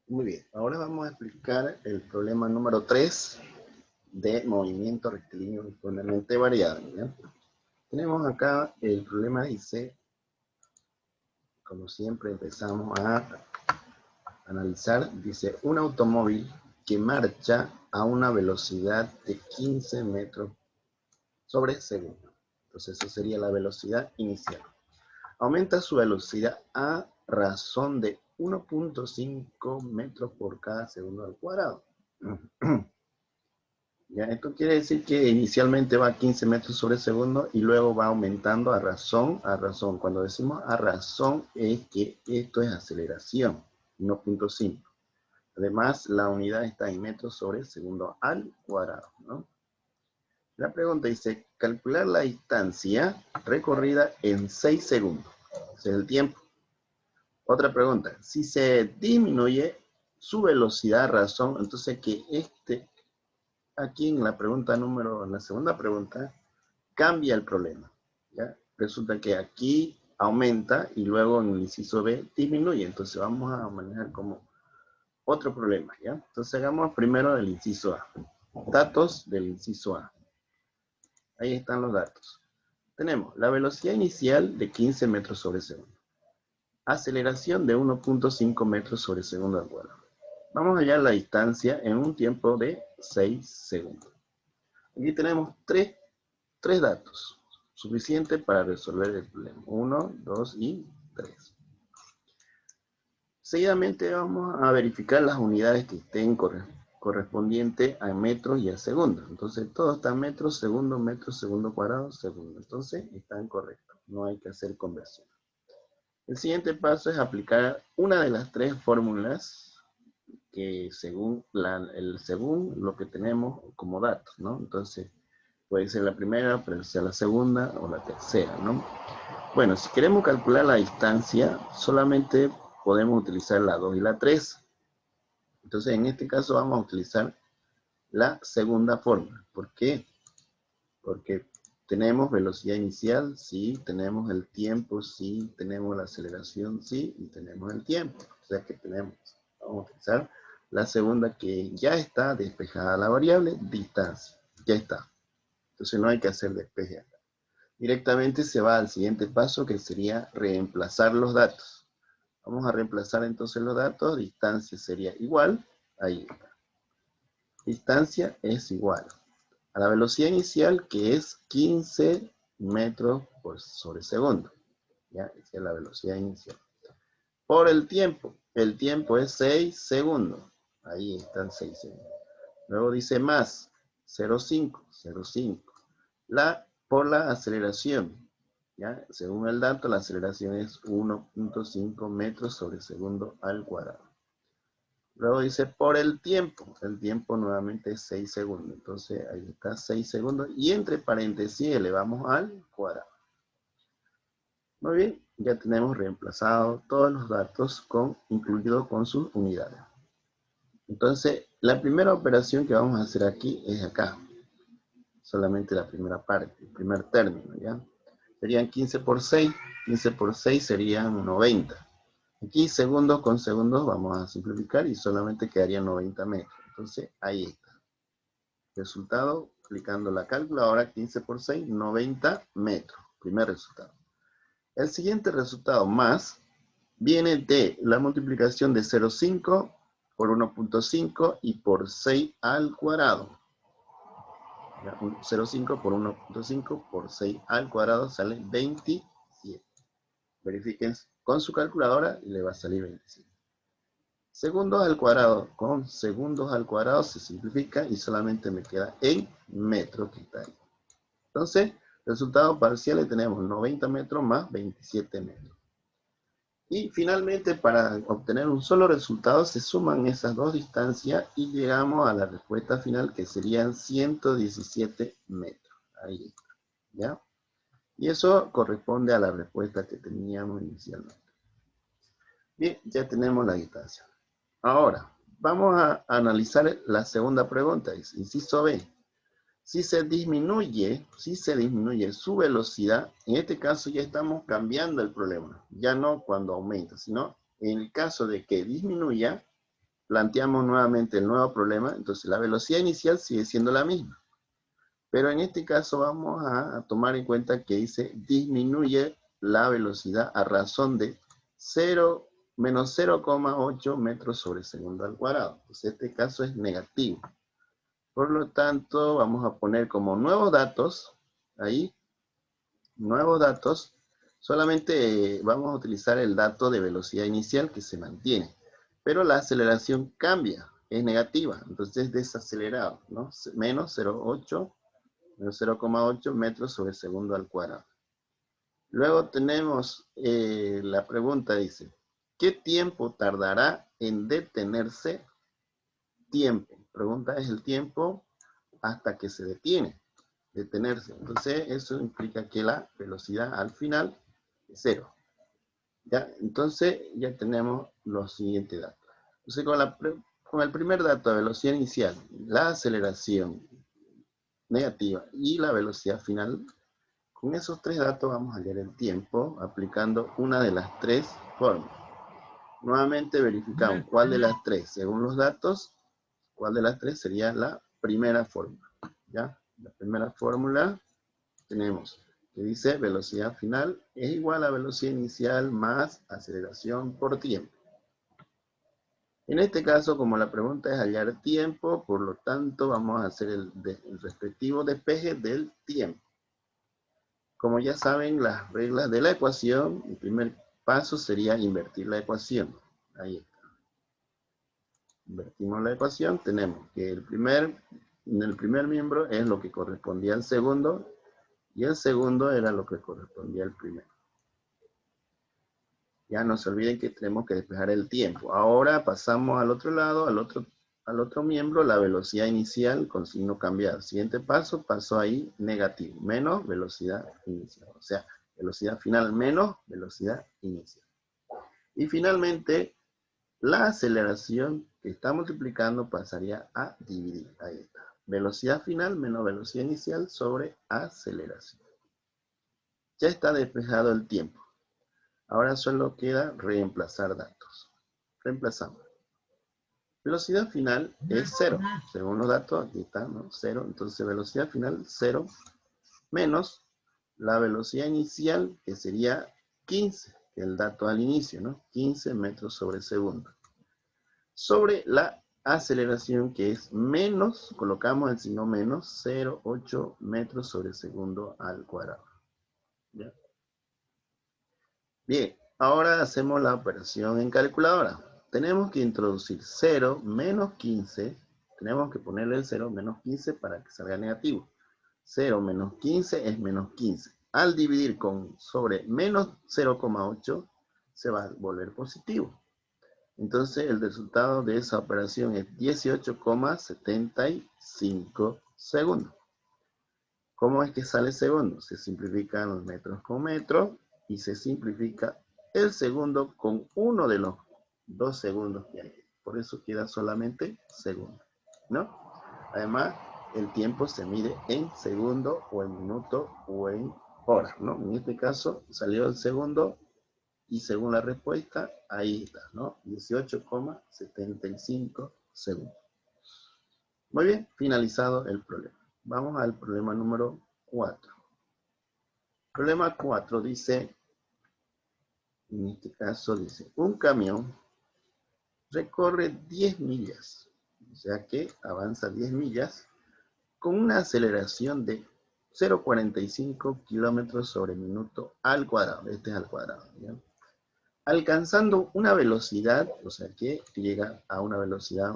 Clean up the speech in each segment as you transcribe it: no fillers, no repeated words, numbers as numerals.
Muy bien, ahora vamos a explicar el problema número 3 de movimiento rectilíneo uniformemente variable, ¿ya? Tenemos acá el problema, dice, como siempre empezamos a analizar, dice, un automóvil que marcha a una velocidad de 15 metros sobre segundo. Entonces, eso sería la velocidad inicial. Aumenta su velocidad a razón de 1.5 metros por cada segundo al cuadrado. ¿Ya? Esto quiere decir que inicialmente va a 15 metros sobre segundo y luego va aumentando a razón, a razón. Cuando decimos a razón es que esto es aceleración, 1.5. Además, la unidad está en metros sobre segundo al cuadrado, ¿no? La pregunta dice, calcular la distancia recorrida en 6 segundos. Ese es el tiempo. Otra pregunta, si se disminuye su velocidad a razón, entonces que aquí en la pregunta en la segunda pregunta, cambia el problema, ¿ya? Resulta que aquí aumenta y luego en el inciso B disminuye, entonces vamos a manejar como otro problema, ¿ya? Entonces hagamos primero el inciso A. Datos del inciso A. Ahí están los datos. Tenemos la velocidad inicial de 15 metros sobre segundo. Aceleración de 1.5 metros sobre segundo al cuadrado. Vamos a hallar la distancia en un tiempo de 6 segundos. Aquí tenemos tres datos, suficiente para resolver el problema. 1, 2 y 3. Seguidamente vamos a verificar las unidades que estén correspondientes a metros y a segundos. Entonces, todo está en metros, segundo cuadrado, segundo. Entonces, están correctos. No hay que hacer conversión. El siguiente paso es aplicar una de las tres fórmulas que según lo que tenemos como datos, ¿no? Entonces, puede ser la primera, puede ser la segunda o la tercera, ¿no? Bueno, si queremos calcular la distancia, solamente podemos utilizar la 2 y la 3. Entonces, en este caso vamos a utilizar la segunda fórmula. ¿Por qué? Porque tenemos velocidad inicial, sí, tenemos el tiempo, sí, tenemos la aceleración, sí, y tenemos el tiempo. O sea que vamos a utilizar la segunda que ya está despejada la variable, distancia. Ya está. Entonces no hay que hacer despeje acá. Directamente se va al siguiente paso que sería reemplazar los datos. Vamos a reemplazar entonces los datos, distancia sería igual, ahí está. Distancia es igual a la velocidad inicial que es 15 metros sobre segundo. ¿Ya? Esa es la velocidad inicial. Por el tiempo es 6 segundos. Ahí están 6 segundos. Luego dice más, 0,5. Por la aceleración. ¿Ya? Según el dato, la aceleración es 1.5 metros sobre segundo al cuadrado. Luego dice por el tiempo nuevamente es 6 segundos, entonces ahí está 6 segundos y entre paréntesis elevamos al cuadrado. Muy bien, ya tenemos reemplazado todos los datos incluidos con sus unidades. Entonces, la primera operación que vamos a hacer aquí es acá, solamente la primera parte, el primer término, ¿ya? Serían 15 por 6 serían 90. Aquí segundos con segundos vamos a simplificar y solamente quedarían 90 metros. Entonces, ahí está. Resultado, aplicando la calculadora, 15 por 6, 90 metros. Primer resultado. El siguiente resultado más viene de la multiplicación de 0,5 por 1.5 y por 6 al cuadrado. 0,5 por 1.5 por 6 al cuadrado sale 27. Verifiquen con su calculadora y le va a salir 27. Segundos al cuadrado, con segundos al cuadrado se simplifica y solamente me queda en metros que está ahí. Entonces, resultados parciales tenemos 90 metros más 27 metros. Y finalmente, para obtener un solo resultado, se suman esas dos distancias y llegamos a la respuesta final que serían 117 metros. Ahí está, ¿ya? Y eso corresponde a la respuesta que teníamos inicialmente. Bien, ya tenemos la distancia. Ahora, vamos a analizar la segunda pregunta, inciso B. Si se disminuye su velocidad, en este caso ya estamos cambiando el problema, ya no cuando aumenta, sino en el caso de que disminuya, planteamos nuevamente el nuevo problema, entonces la velocidad inicial sigue siendo la misma. Pero en este caso vamos a tomar en cuenta que dice disminuye la velocidad a razón de menos 0,8 metros sobre segundo al cuadrado. Entonces este caso es negativo. Por lo tanto, vamos a poner como nuevos datos, ahí, nuevos datos, solamente vamos a utilizar el dato de velocidad inicial que se mantiene. Pero la aceleración cambia, es negativa, entonces es desacelerado, ¿no? Menos 0,8 metros sobre segundo al cuadrado. Luego tenemos la pregunta, dice, ¿qué tiempo tardará en detenerse? Tiempo. Pregunta es el tiempo hasta que se detiene, detenerse. Entonces eso implica que la velocidad al final es 0. ¿Ya? Entonces ya tenemos los siguientes datos. Entonces con el primer dato de velocidad inicial, la aceleración negativa y la velocidad final, con esos tres datos vamos a hallar el tiempo aplicando una de las tres formas. Nuevamente verificamos cuál de las tres, según los datos, cuál de las tres sería la primera fórmula. ¿Ya? La primera fórmula tenemos que dice velocidad final es igual a velocidad inicial más aceleración por tiempo. En este caso, como la pregunta es hallar tiempo, por lo tanto vamos a hacer el respectivo despeje del tiempo. Como ya saben las reglas de la ecuación, el primer paso sería invertir la ecuación. Ahí está. Invertimos la ecuación, tenemos que el primer miembro es lo que correspondía al segundo, y el segundo era lo que correspondía al primero. Ya no se olviden que tenemos que despejar el tiempo. Ahora pasamos al otro lado, al otro miembro, la velocidad inicial con signo cambiado. Siguiente paso, pasó ahí negativo, menos velocidad inicial. O sea, velocidad final menos velocidad inicial. Y finalmente, la aceleración que está multiplicando pasaría a dividir. Ahí está. Velocidad final menos velocidad inicial sobre aceleración. Ya está despejado el tiempo. Ahora solo queda reemplazar datos. Reemplazamos. Velocidad final es 0. Según los datos, aquí está, ¿no? 0. Entonces velocidad final 0 menos la velocidad inicial, que sería 15, que es el dato al inicio, ¿no? 15 metros sobre segundo. Sobre la aceleración, que es menos, colocamos el signo menos, 0,8 metros sobre segundo al cuadrado. ¿Ya? Bien, ahora hacemos la operación en calculadora. Tenemos que introducir 0 menos 15. Tenemos que ponerle el 0 menos 15 para que salga negativo. 0 menos 15 es menos 15. Al dividir sobre menos 0,8 se va a volver positivo. Entonces el resultado de esa operación es 18,75 segundos. ¿Cómo es que sale segundo? Se simplifican los metros con metros y se simplifica el segundo con uno de los 2 segundos que hay. Por eso queda solamente segundo, ¿no? Además, el tiempo se mide en segundo o en minuto o en hora, ¿no? En este caso salió el segundo y según la respuesta, ahí está, ¿no? 18,75 segundos. Muy bien, finalizado el problema. Vamos al problema número 4. Problema 4 dice, en este caso dice, un camión recorre 10 millas, o sea que avanza 10 millas, con una aceleración de 0,45 kilómetros sobre minuto al cuadrado. Este es al cuadrado, ¿ya? Alcanzando una velocidad, o sea que llega a una velocidad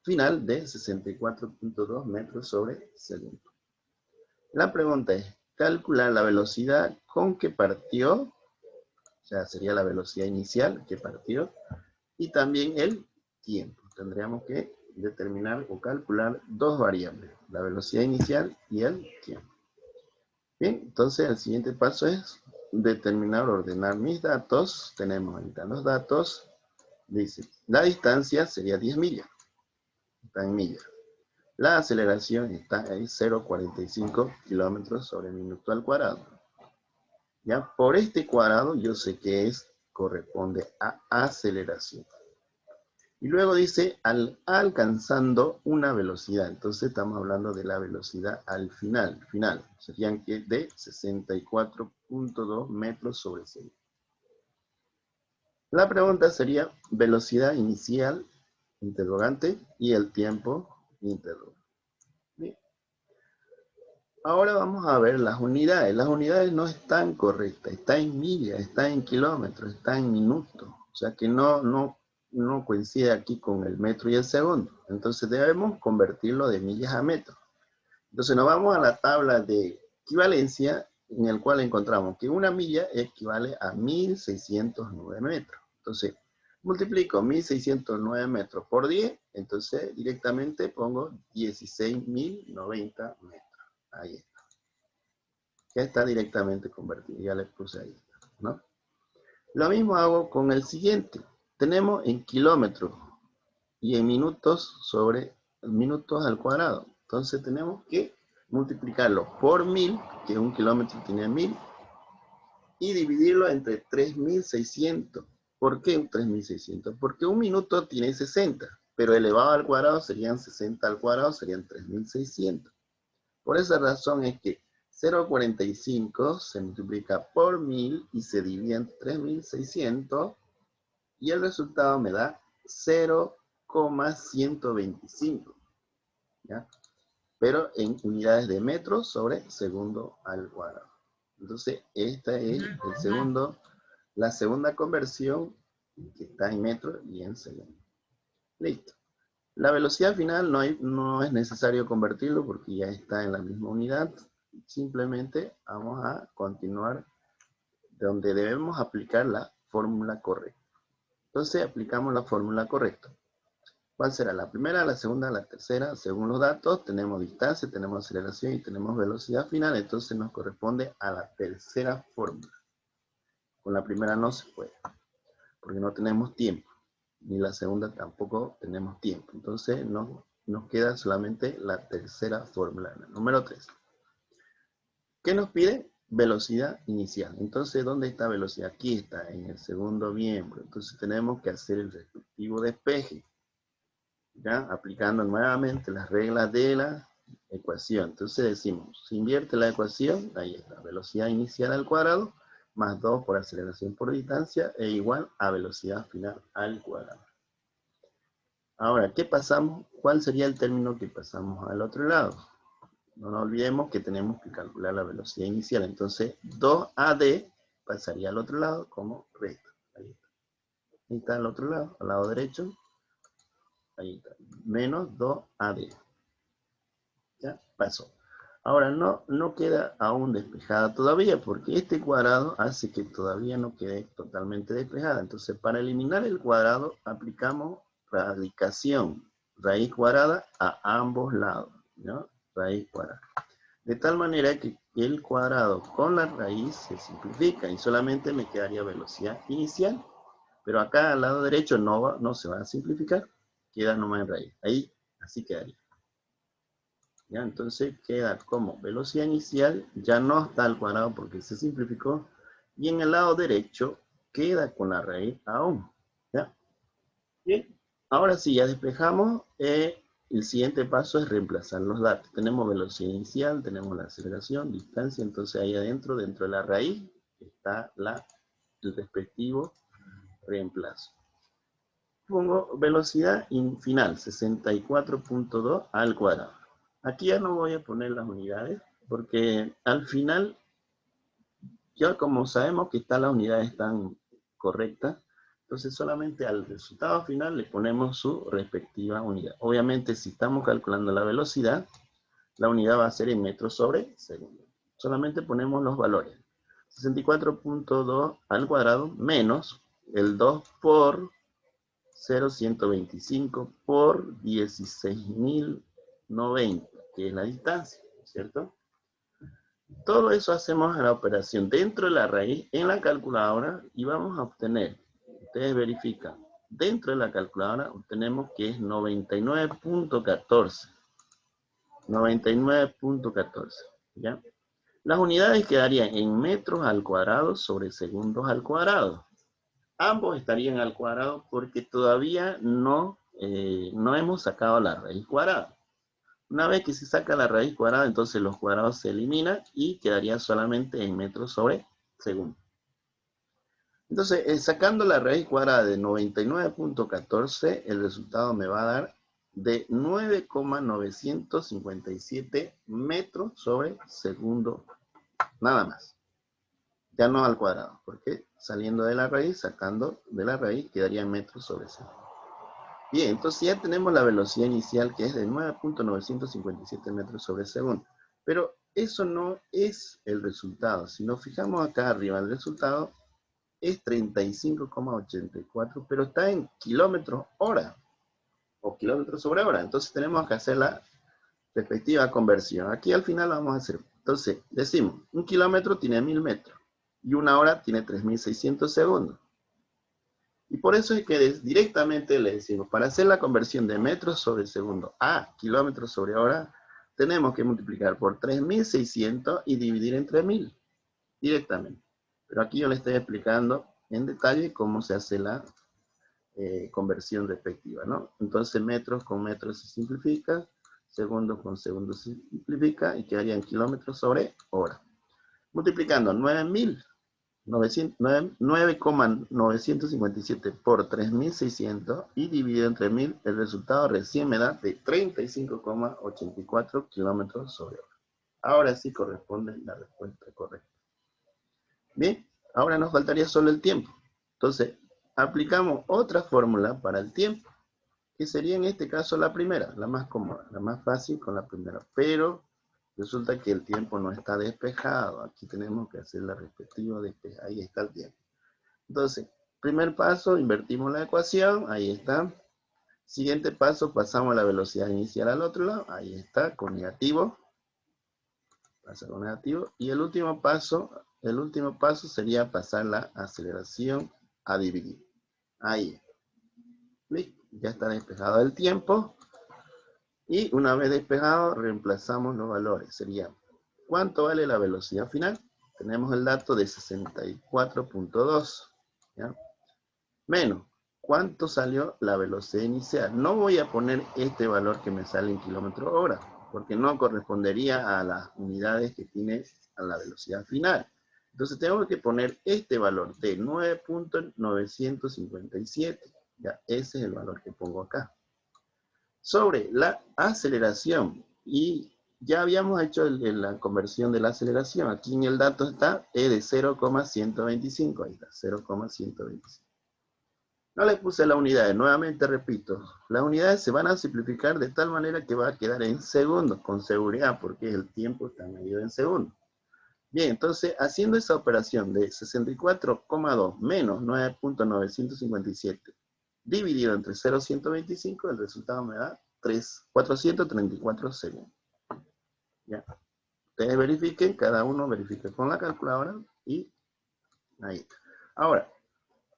final de 64,2 metros sobre segundo. La pregunta es, calcular la velocidad con que partió, o sea, sería la velocidad inicial que partió, y también el tiempo. Tendríamos que determinar o calcular dos variables, la velocidad inicial y el tiempo. Bien, entonces el siguiente paso es determinar, ordenar mis datos. Tenemos ahorita los datos. Dice, la distancia sería 10 millas. Está en millas. La aceleración está en 0,45 kilómetros sobre minuto al cuadrado. Ya, por este cuadrado yo sé que corresponde a aceleración. Y luego dice, alcanzando una velocidad. Entonces estamos hablando de la velocidad al final. Serían que de 64.2 metros sobre segundo. La pregunta sería velocidad inicial, interrogante, y el tiempo, interrogante. Bien. Ahora vamos a ver las unidades. Las unidades no están correctas. Está en millas, está en kilómetros, está en minutos. O sea que no coincide aquí con el metro y el segundo. Entonces debemos convertirlo de millas a metros. Entonces nos vamos a la tabla de equivalencia en el cual encontramos que una milla equivale a 1609 metros. Entonces multiplico 1609 metros por 10, entonces directamente pongo 16.090 metros. Ahí está. Ya está directamente convertido, ya le puse ahí, ¿no? Lo mismo hago con el siguiente. Tenemos en kilómetros y en minutos sobre minutos al cuadrado. Entonces tenemos que multiplicarlo por 1000, que un kilómetro tiene 1000, y dividirlo entre 3600. ¿Por qué 3600? Porque un minuto tiene 60, pero elevado al cuadrado serían 60 al cuadrado, serían 3600. Por esa razón es que 0,45 se multiplica por 1000 y se divide en 3600, y el resultado me da 0,125, ¿ya? Pero en unidades de metros sobre segundo al cuadrado. Entonces, esta es la segunda conversión, que está en metros y en segundo. Listo. La velocidad final no es necesario convertirlo porque ya está en la misma unidad. Simplemente vamos a continuar donde debemos aplicar la fórmula correcta. Entonces aplicamos la fórmula correcta. ¿Cuál será? La primera, la segunda, la tercera. Según los datos, tenemos distancia, tenemos aceleración y tenemos velocidad final. Entonces nos corresponde a la tercera fórmula. Con la primera no se puede, porque no tenemos tiempo. Ni la segunda tampoco tenemos tiempo. Entonces nos queda solamente la tercera fórmula, la número 3. ¿Qué nos pide? Velocidad inicial. Entonces, ¿dónde está velocidad? Aquí está, en el segundo miembro. Entonces tenemos que hacer el respectivo despeje, ¿ya? Aplicando nuevamente las reglas de la ecuación. Entonces decimos, se invierte la ecuación, ahí está, velocidad inicial al cuadrado, más 2 por aceleración por distancia, e igual a velocidad final al cuadrado. Ahora, ¿qué pasamos? ¿Cuál sería el término que pasamos al otro lado? No nos olvidemos que tenemos que calcular la velocidad inicial. Entonces, 2AD pasaría al otro lado como recta. Ahí está. Ahí está al otro lado, al lado derecho. Ahí está. Menos 2AD. ¿Ya? Pasó. Ahora, no queda aún despejada todavía, porque este cuadrado hace que todavía no quede totalmente despejada. Entonces, para eliminar el cuadrado, aplicamos radicación, raíz cuadrada a ambos lados, ¿no? Raíz cuadrada. De tal manera que el cuadrado con la raíz se simplifica y solamente me quedaría velocidad inicial. Pero acá al lado derecho no se va a simplificar, queda nomás en raíz. Ahí, así quedaría. ¿Ya? Entonces queda como velocidad inicial, ya no está al cuadrado porque se simplificó. Y en el lado derecho queda con la raíz aún. ¿Ya? Bien. Ahora sí, ya despejamos. El siguiente paso es reemplazar los datos. Tenemos velocidad inicial, tenemos la aceleración, distancia. Entonces ahí adentro, dentro de la raíz, está el respectivo reemplazo. Pongo velocidad final, 64.2 al cuadrado. Aquí ya no voy a poner las unidades, porque al final, ya como sabemos que las unidades están correctas, entonces solamente al resultado final le ponemos su respectiva unidad. Obviamente si estamos calculando la velocidad, la unidad va a ser en metros sobre segundo. Solamente ponemos los valores. 64.2 al cuadrado menos el 2 por 0,125 por 16.090, que es la distancia, ¿cierto? Todo eso hacemos en la operación dentro de la raíz en la calculadora y vamos a obtener, ustedes verifican, dentro de la calculadora obtenemos que es 99.14. 99.14, ¿ya? Las unidades quedarían en metros al cuadrado sobre segundos al cuadrado. Ambos estarían al cuadrado porque todavía no hemos sacado la raíz cuadrada. Una vez que se saca la raíz cuadrada, entonces los cuadrados se eliminan y quedaría solamente en metros sobre segundo. Entonces, sacando la raíz cuadrada de 99.14, el resultado me va a dar de 9,957 metros sobre segundo, nada más. Ya no al cuadrado, porque saliendo de la raíz, sacando de la raíz, quedaría en metros sobre segundo. Bien, entonces ya tenemos la velocidad inicial que es de 9,957 metros sobre segundo. Pero eso no es el resultado. Si nos fijamos acá arriba, el resultado es 35,84, pero está en kilómetros hora o kilómetros sobre hora. Entonces tenemos que hacer la respectiva conversión. Aquí al final vamos a hacer. Entonces decimos, un kilómetro tiene 1000 metros y una hora tiene 3600 segundos. Y por eso es que directamente le decimos, para hacer la conversión de metros sobre segundo a kilómetros sobre hora, tenemos que multiplicar por 3600 y dividir entre 1000 directamente. Pero aquí yo le estoy explicando en detalle cómo se hace la conversión respectiva, ¿no? Entonces metros con metros se simplifica, segundos con segundos se simplifica y quedarían kilómetros sobre hora. Multiplicando 9,957 por 3600 y dividido entre 1000, el resultado recién me da de 35,84 kilómetros sobre hora. Ahora sí corresponde la respuesta correcta. Bien, ahora nos faltaría solo el tiempo. Entonces, aplicamos otra fórmula para el tiempo, que sería en este caso la primera, la más cómoda, la más fácil con la primera, pero resulta que el tiempo no está despejado. Aquí tenemos que hacer la respectiva despeja. Ahí está el tiempo. Entonces, primer paso, invertimos la ecuación, ahí está. Siguiente paso, pasamos la velocidad inicial al otro lado, ahí está, con negativo. Pasa con negativo. Y el último paso sería pasar la aceleración a dividir. Ahí. ¿Listo? Ya está despejado el tiempo. Y una vez despejado, reemplazamos los valores. Sería, ¿cuánto vale la velocidad final? Tenemos el dato de 64.2. ¿Ya? Menos, ¿cuánto salió la velocidad inicial? No voy a poner este valor que me sale en kilómetros hora, porque no correspondería a las unidades que tiene a la velocidad final. Entonces tengo que poner este valor de 9,957. Ya, ese es el valor que pongo acá. Sobre la aceleración, y ya habíamos hecho la conversión de la aceleración. Aquí en el dato está de 0,125. Ahí está, 0,125. No le puse las unidades, nuevamente repito, las unidades se van a simplificar de tal manera que va a quedar en segundos, con seguridad, porque el tiempo está medido en segundos. Bien, entonces, haciendo esa operación de 64,2 menos 9,957 dividido entre 0,125, el resultado me da 434 segundos. ¿Ya? Ustedes verifiquen, cada uno verifique con la calculadora y ahí está. Ahora,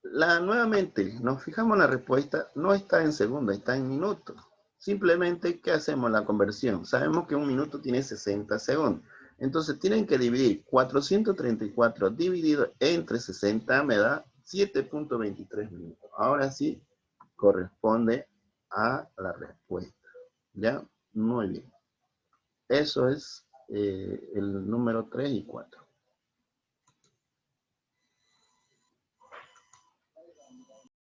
nuevamente, nos fijamos en la respuesta, no está en segundos, está en minutos. Simplemente, ¿qué hacemos? La conversión. Sabemos que un minuto tiene 60 segundos. Entonces, tienen que dividir 434 dividido entre 60, me da 7.23 minutos. Ahora sí, corresponde a la respuesta. ¿Ya? Muy bien. Eso es el número 3 y 4.